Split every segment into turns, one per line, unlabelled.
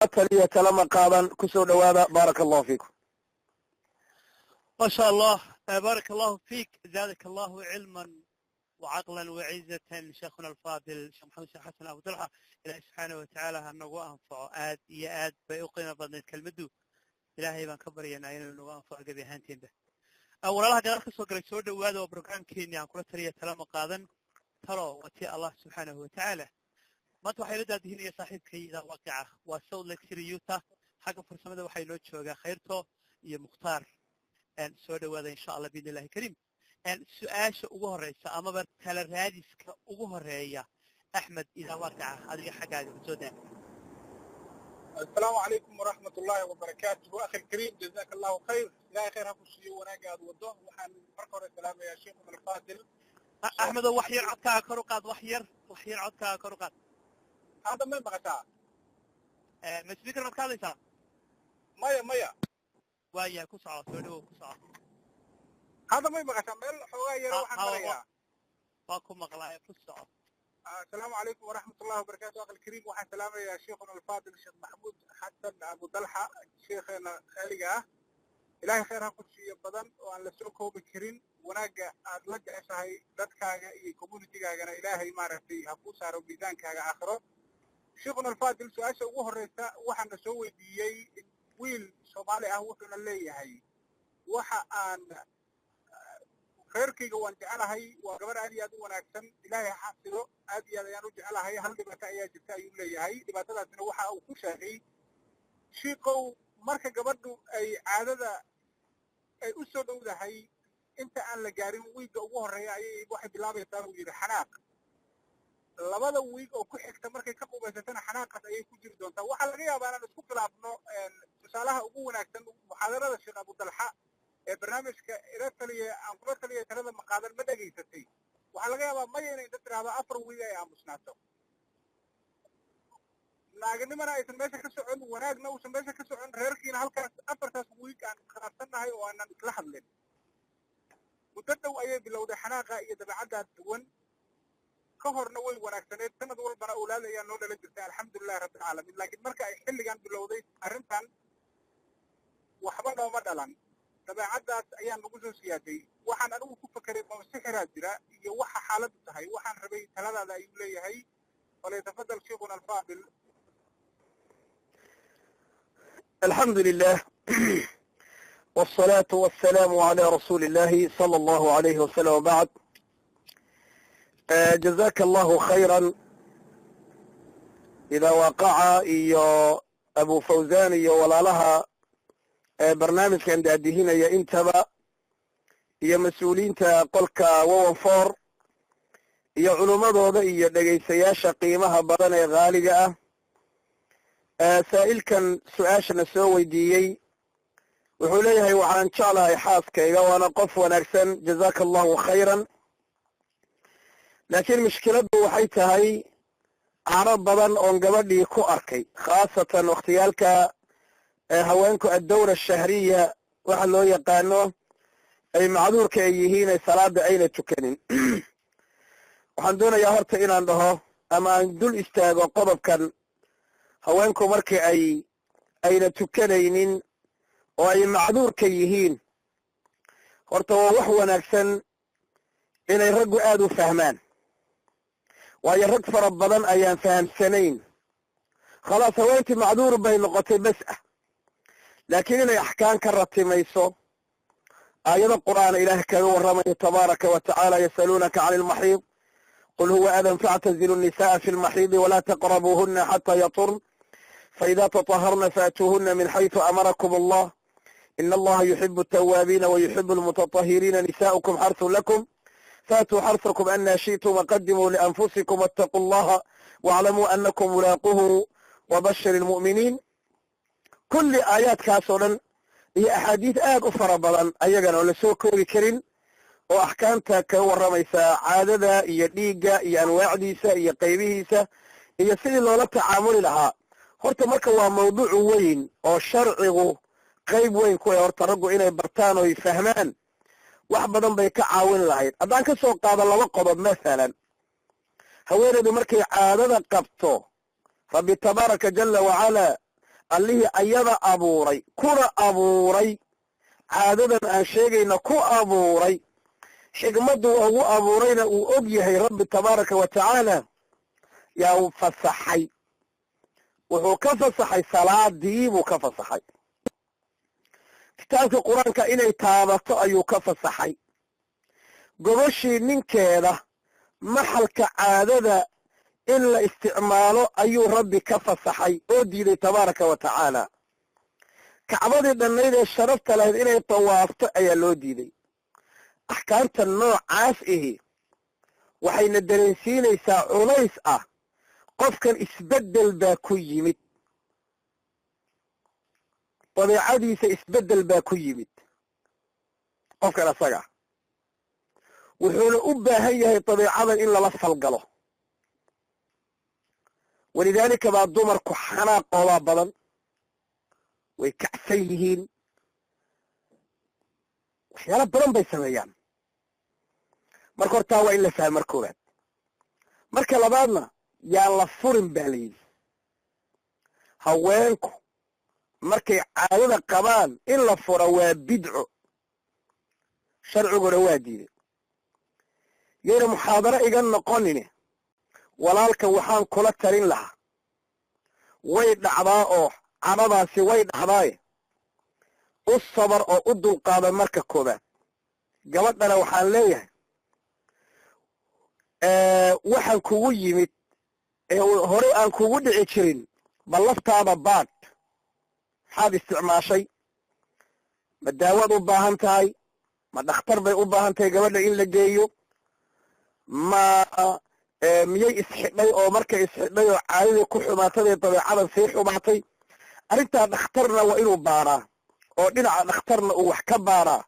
taliya kalama qaadan kusoo dhawaada baaraka allahu fiikum
ما شاء الله بارك الله فيك زادك الله علما وعقلا وعزة شيخنا الفاضل شيخ محمد حسن أبو طلحة إلهي سبحانه وتعالى هنوغو أنفعو آد إيا آد بيوقينا بدنا كلمدو إلهي بان كبر ينعينا نوغو أنفعو قبي هانتين به أولا الله قال خصو قريب سورد ووادا وبروغرام كيني عن كرة تريا تلام قادن ترى وتي الله سبحانه وتعالى ما توحي لدى دهين يا صاحب كي إذا واقعه وصول لك سريوتا حق فرسمة وحي لو تشوغا خيرتو يا مختار soo dhawaada insha allah biidn illahi kariim su-aasha ugu horeysa amaba tala raadiska ugu horeeya axmed idaa waaqaca adiga xaggaaga soo daa
السلام عليكم ورحمة الله وبركاته أخي الكريم جزاك الله خير لا خير هكو الشيء وناقا وضوه وحان مركور السلام يا شيخ من الفاضل
أحمد وحير عدكا كروقات وحير عدكا كروقات
هذا من بغتاه
مسبيكر مدكا ليسا
مايا
وايا كسعة سودو كسعة
هذا ما يبغى تعمل حوايا روح مريا
باكم مقلايا كسعة
السلام عليكم ورحمة الله وبركاته أخي الكريم وحن سلامة يا شيخنا الفاضل الشيخ محمود حسن أبو طلحة شيخنا خالقة إلهي خير هكو شيء بدن وأن لسوكه بكرين وناقا أدلق إسهي دادكاقا إي كومونيتيقاقنا إلهي مارتي هكو سارو بيزانكاقا آخره شيخنا الفاضل سؤاشا وهريسا وحن نسوي ديي wiil Soomaali ah wuxuuna leeyahay waxa aan khayrkayga waan jecelahay waa gabar aad iyo aad u wanaagsan ilaahay xafido aad iyo aad ayaan u jecelahay hal dhibaato ayaa jirta ayuu leeyahay dhibaatadaasina waxa uu ku sheegay shiiqow marka gabadhu ay caadada ay u soo dhowdahay inta aan la gaarin wiiga ugu horeeya ayay waxay bilaabaysaa uu yidhi xanaaq labada wiig oo ku xigta markay ka qubaysatana xanaaqaas ayay ku jiri doontaa waxaa laga yaabaa inaan isku khilaafno tusaalaha ugu wanaagsan muxaadarada sheekh Abu Talha ee barnaamijka ila taliya aan kula taliya talada maqaadan ma dhageysatay waxaa laga yaabaa maya inay dad tiraahdo 4 wiig ay aamusnaato naaganimana aysan meesha ka socon wanaagna uusan meesha ka socon reerkiina halkaas 4taas wiig aan khilaafsanahay oo aanan isla hadlin muddo dhow ayay bilowday xanaaqa iyo dabeecadda duwan كهرنا وين وناكسنيت سند والبنا أولاد يا نور لجرت الحمد لله رب العالمين لكن مركا يحل كان بالوضي أرنتان وحبنا ومدلان تبع عدات أيام بجوز سيادي وحن أنا وكفكر ما سحر أجرا يوح حالة هاي وحن ربي ثلاثة ذا يولي هاي وليتفضل شيخنا الفاضل.
الحمد لله والصلاة والسلام على رسول الله صلى الله عليه وسلم وبعد. جزاك الله خيرا إذا وقع إيو أبو فوزان إيو ولا لها برنامج كان دادهين يا انتبا يا مسؤولين تقولك ووفور يا علماء ذا يا دقيسياشا قيمها بدنا غالية سائل كان سؤاش نسوي ديي وحوليها وعن شالها يحاسك وانا قف ونكسن جزاك الله خيرا لكن مشكلته waxay tahay arab badan oo gabadhii ku arkay khaasatan waqtiyalka haweenku ad-dawra ash-shahriya waxa loo yaqaano ay macduurka ay yihiin ay salaada ayna tukanin waxaan doonayaa horta inaan dhaho ama aan dul istaago qodobkan haweenku markii ayna tukanaynin oo ay macduurka yihiin horta waa wax wanaagsan inay raggu aad u fahmaan waayo rag fara badan ayaan fahamsanayn khalaas haweentii macduur bay noqotay bas ah laakiin inay axkaan ka ratimayso aayado qur'aan ilaah kaga warramayo tabaaraka wa tacaala yasaluunaka cani almaxiid qul huwa adan factazilu الnisaءa fi اlmaxiidi walaa taqrabuuhuna xata yaطurn faida taطaharna faatuuhuna min xayثu amarakum allah ina allaha yuxibu الtawaabiina wayuxibu اlmutaطahiriina nisa'ukum xarثu lakum فاتوا حرثكم أن شئتم وقدموا لأنفسكم واتقوا الله واعلموا أنكم ملاقوه وبشر المؤمنين كل آيات كاسولا هي أحاديث آد أفربلا أيضا ولسوكوري كرين وأحكامتها كورميسا عادة إيا ديقة إيا أنواع ديسا إيا قيبيسا إيا سيدي لولا تعامل لها هورتا مركا هو موضوع وين أو شرعه قيب وين كوي هورتا رقو إنا برتان ويفهمان wax badan bay ka caawin lahayd haddaan ka soo qaado laba qodob masalan haweeneydu markay caadada qabto rabbi tabaaraka jalla wacala allihii ayada abuuray kuna abuuray caadadan aan sheegayna ku abuuray xigmaddu ugu abuurayna uu og yahay rabbi tabaaraka wa tacaala yaa uu fasaxay wuxuu ka fasaxay salaadii buu ka fasaxay kitaabka qur-aanka inay taabato ayuu ka fasaxay gobashii ninkeeda maxalka caadada in la isticmaalo ayuu rabbi ka fasaxay oo diiday tabaaraka wa tacaala kacbadii dhannayd ee sharafta lahayd inay tawaafto ayaa loo diiday axkaamta noocaas ihi waxayna dareensiinaysaa culays ah qofkan isbeddel baa ku yimid dabeecadiisa isbeddel baa ku yimid qofkan asaga wuxuuna u baahan yahay dabeecadan in lala falgalo walidaalika baa dumarku xanaaqoodaa badan way kacsan yihiin waxyaalo badan bay sameeyaan marka hortaa waa in la fahmo mar koowaad marka labaadna yaan la furin baa la yidhi haweenku markay caadada qabaan in la fura waa bidco sharciguna waa diiday yayna muxaadaro iga noqonine walaalka waxaan kula talin lahaa way dhacdaa oo cadhadaasi way dhacdaaye u sabar oo u dulqaada marka koobaad gabadhana waxaan leeyahay waxaan kugu yimid ee horey aan kugu dhici jirin bal laftaada baadh maxaad isticmaashay ma daawaad u baahan tahay ma dhakhtar bay u baahan tahay gabadha in la geeyo ma miyay isxidhay oo markay isxidhay oo caadadii ku xumaatadee dabeecadan sii xumaatay arrintaa dhakhtarna waa inuu baaraa oo dhinaca dhakhtarna uu wax ka baaraa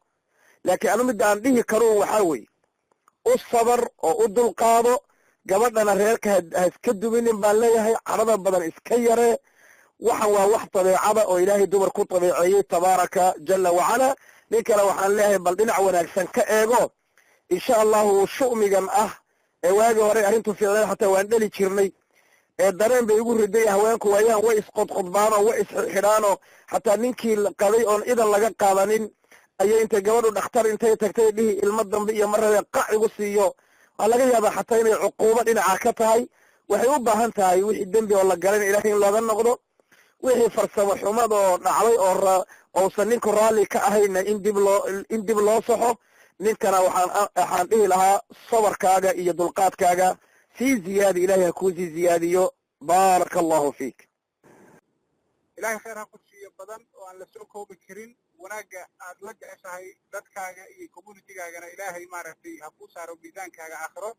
laakiin anu midda aan dhihi karo waxaa weeye u sabar oo u dulqaado gabadhana reerka ha iska duminin baan leeyahay cadhada badan iska yaree waxan waa wax dabeecada oo ilaahay dumar ku dabeeceeyey tabaaraka jalla wacala nin kale waxaan leeyahay bal dhinac wanaagsan ka eego insha allahu shu'migan ah ee waagii hore arrintu ficneed xataa waan dheli jirnay ee dareen bay igu riday haweenku waayaan way isqodqodbaanoo way isxidhaanoo xataa ninkii qaday oon idan laga qaadanin ayay intay gabadhu dhakhtar intay tagtay dhihi ilmo dambe iyo marrabee qac igu siiyo waa laga yaabaa xataa inay cuquubo dhinaca ka tahay waxay u baahan tahay wixii dembi oo la galan ilaahay in looga noqdo wixii farsamo xumad oo dhacday oo uusan ninku raalli ka ahayna in dib loo saxo ninkana waxaan dhihi lahaa sabarkaaga iyo dulqaadkaaga sii ziyaadi ilaahay ha kuu sii ziyaadiyo baaraka allahu fiik
ilaahay khayr ha ku siiyo badan oo aan la soo koobi karin wanaagga aad la jeceshahay dadkaaga iyo communitygaagana ilaahay maaragtay ha kuu saaro miisaankaaga aakhiro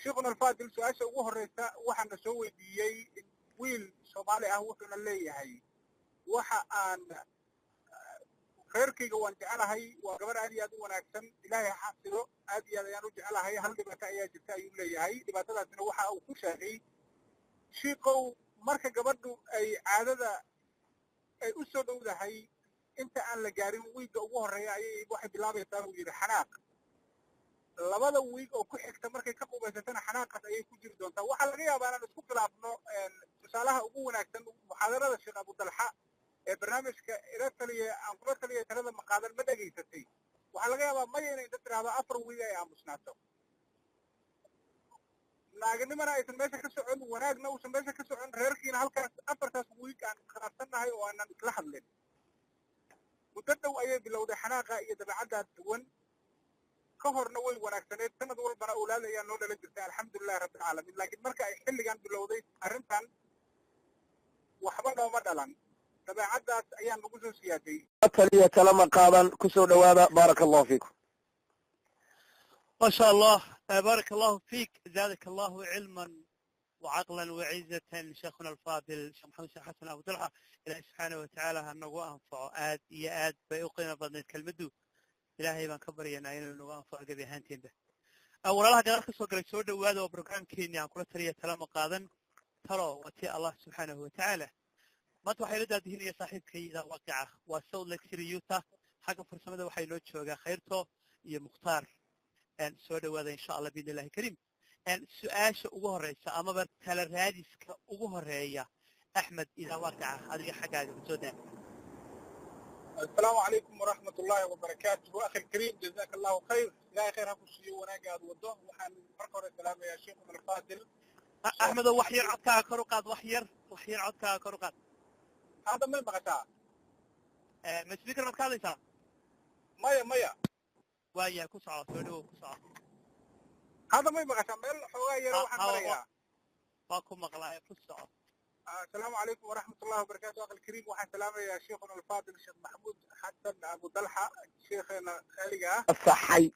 sheekhuna alfaadil su-aasha ugu horreysa waxaana soo weydiiyey wiil soomaali ah wuxuuna leeyahay waxa aan reerkayga waan jecelahay waa gabar aad iyo aad u wanaagsan ilaahay ha xafido aad iyo aad ayaan u jecelahay hal dhibaato ayaa jirta ayuu leeyahay dhibaatadaasina waxa uu ku sheegay shiiqow marka gabadhu ay caadada ay u soo dhowdahay inta aan la gaarin wiigga ugu horreeya ayay waxay bilaabaysaa buu yidhi xanaaq labada wiig oo ku xigta markay ka qubaysatana xanaaqaas ayay ku jiri doontaa waxaa laga yaabaa inaan isku khilaafno tusaalaha ugu wanaagsan muxaadarada sheekh abudalxa ee barnaamijka ila taliya aan kula taliya talada maqaadan ma dhegaysatay waxaa laga yaabaa maya inay dad tiraahdo 4 wiig ay aamusnaato naaganimana aysan meesha ka socon wanaagna uusan meesha ka socon reerkiina halkaas 4taas wiig aan khilaafsannahay oo aanan isla hadlin muddo dhow ayay bilowday xanaaqa iyo dabeecaddaas duwan ka horna way wanaagsaneed sanad walbana awlaad ayaa noo dhala jirtay alxamdulilahi rabbilcaalamiin laakiin marka ay xilligan bilowday arrintan waxba nooma dhalan dabeecaddaas ayaa nagu soo siyaaday
taliya kalama qaadan kusoo dhawaada baaraka allahu fiikum
ما شاء الله بارك الله فيك زادك الله علما وعقلا وعزة شيخنا الفاضل شيخ محمد حسن أبو طلحة إلهي سبحانه وتعالى أنه أنفع آد يا آد بيقينا بدنا كلمته إلهي ما كبر ينعين أنه أنفع قبي هانتين به أولا الله قال أخي سوكري سودة وهذا وبروجرام كيني عن كل تريه تلام قادن ترى وتي الله سبحانه وتعالى ما توحي لدى هنا يا صاحب كي إذا واقعه وصول لك سريوتا حق فرصة ماذا وحي لوجه وقا خيرته يا مختار soo dhawaada insha allah biidn illahi kariim su-aasha ugu horeysa amaba tala raadiska ugu horeeya أحمد إذا وقع هذه حاجة جدا.
السلام عليكم ورحمة الله وبركاته. أخي الكريم جزاك الله خير. لا خير هكو شيء وناقاد وضوه وحن فرقر السلام يا شيخ الفاضل.
أحمد وحير عدك كرقات وحير عدك كرقات.
هذا ما بغتا.
مش فكرة مكالسة.
مايا.
ويا كسعة سلو كسعة.
هذا ما بغتا مل حوايا روح مريا.
باكم مقلايا كسعة.
السلام عليكم ورحمة الله وبركاته. أخي الكريم وحن سلام يا شيخنا الفاضل الشيخ محمود حسن أبو طلحة شيخنا خالقة.
الصحي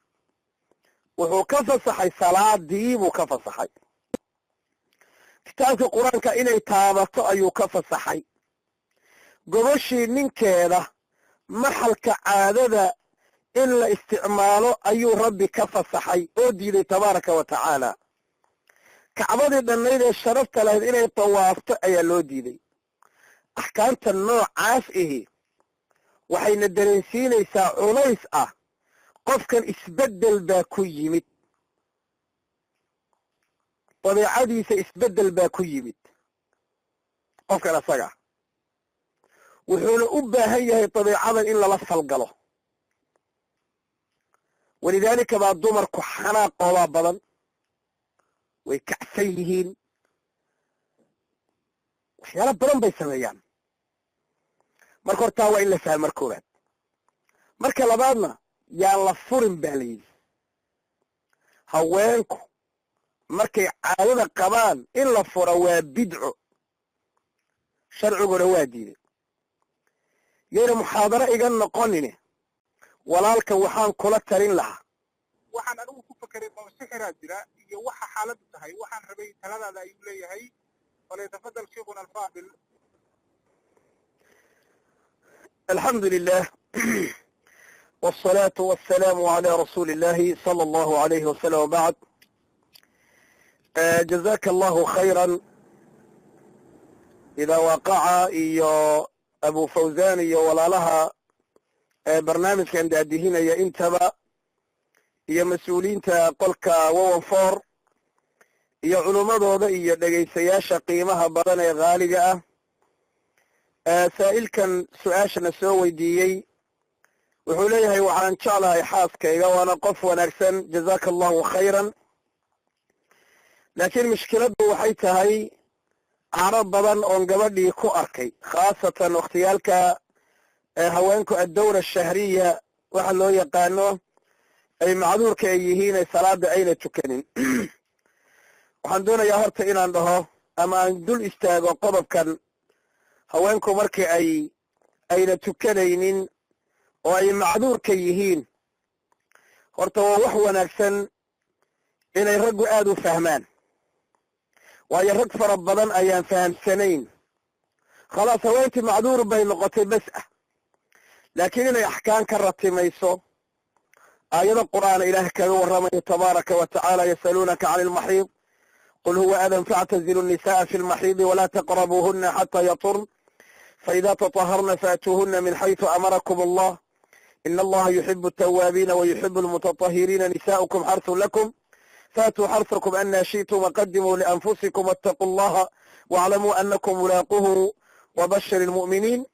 wuxuu ka fasaxay salaadii buu ka fasaxay kitaabka quraanka inay taabato ayuu ka fasaxay gobashii ninkeeda maxalka caadada in la isticmaalo ayuu rabbi ka fasaxay oo diiday tabaaraka wa tacaala kacbadii dhannayd ee sharafta lahayd inay tawaafto ayaa loo diiday axkaamta noocaas ihi waxayna dareensiinaysaa culays ah qofkan isbeddel baa ku yimid dabeecadiisa isbeddel baa ku yimid qofkan asaga wuxuuna u baahan yahay dabeecadan in lala falgalo walidaalika baa dumarku xanaaqoodaa badan way kacsan yihiin waxyaalo badan bay sameeyaan marka hortaa waa in la fahmo marka koowaad marka labaadna yaan la furin baa la yidhi haweenku markay caadada qabaan in la fura waa bidco sharciguna waa diiday yayna muxaadaro iga noqonine walaalkan waxaan kula talin lahaa
waxaan anigu ku fakeray ma sixiraa jira iyo waxa xaaladu tahay waxaan rabay taladaada ayuu leeyahay falyatafadal sheikhuna alfaadil.
alxamdu lilah والصلاة والسلام على رسول الله صلى الله عليه وسلم وبعد. جزاك الله خيرا. إذا وقع إيو أبو فوزان إيو ولا لها برنامج كان دادهين يا انتبا يا مسؤولين تقولك ووفور يا علماء ضوضا يا دقيسياشا قيمها بدنا غالية. سائل كان سؤاشنا سوي ديي wuxuu leeyahay waxaan jeclahay xaaskayga waana qof wanaagsan jazaaka allahu khayran laakiin mushkiladdu waxay tahay caro badan oon gabadhii ku arkay khaasatan wakhtiyaalka haweenku addawra ashahriya waxa loo yaqaano ay macduurka ay yihiin ay salaada ayna tukanin waxaan doonayaa horta inaan dhaho ama aan dul istaago qodobkan haweenku markii ayna tukanaynin oo ay macduurka yihiin horta waa wax wanaagsan inay raggu aad u fahmaan waayo rag fara badan ayaan fahamsanayn khalaas haweentii macduur bay noqotay bas ah laakiin inay axkaan ka ratimayso aayado qur'aana ilaah kaga warramayo tabaaraka wa tacaala yasaluunaka cani almaxiid qul huwa adan factazilu الnisaءa fi اlmaxiidi walaa taqrabuuhuna xataa yaturn faida tطaharna faatuuhuna min xayثu amarakum allah إن الله يحب التوابين ويحب المتطهرين نساؤكم حرث لكم فاتوا حرثكم أن شئتم وقدموا لأنفسكم واتقوا الله واعلموا أنكم ملاقوه وبشر المؤمنين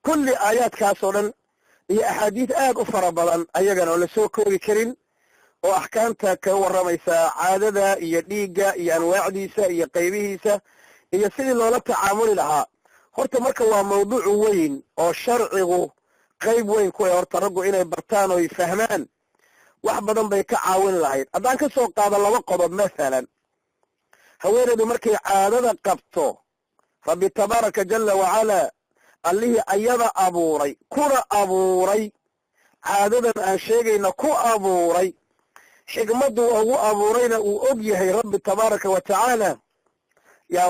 كل آيات كاسولا هي أحاديث آد أفربلا أيضا ولا سوكوري كرين وأحكامتها كورميسا عادة إيا ديقة إيا أنواع ديسا إيا قيبيسا إيا سيدي لولا تعامل لها horta marka waa mawduuc weyn oo sharcigu qayb weyn ku horta raggu inay bartaan oo ay fahmaan wax badan bay ka caawin lahayd haddaan ka soo qaado laba qodob masalan haweeneydu markay caadada qabto rabbi tabaaraka jalla wacala allihii ayada abuuray kuna abuuray caadadan aan sheegayna ku abuuray xigmaddu ugu abuurayna uu og yahay rabbi tabaaraka wa tacaala yaa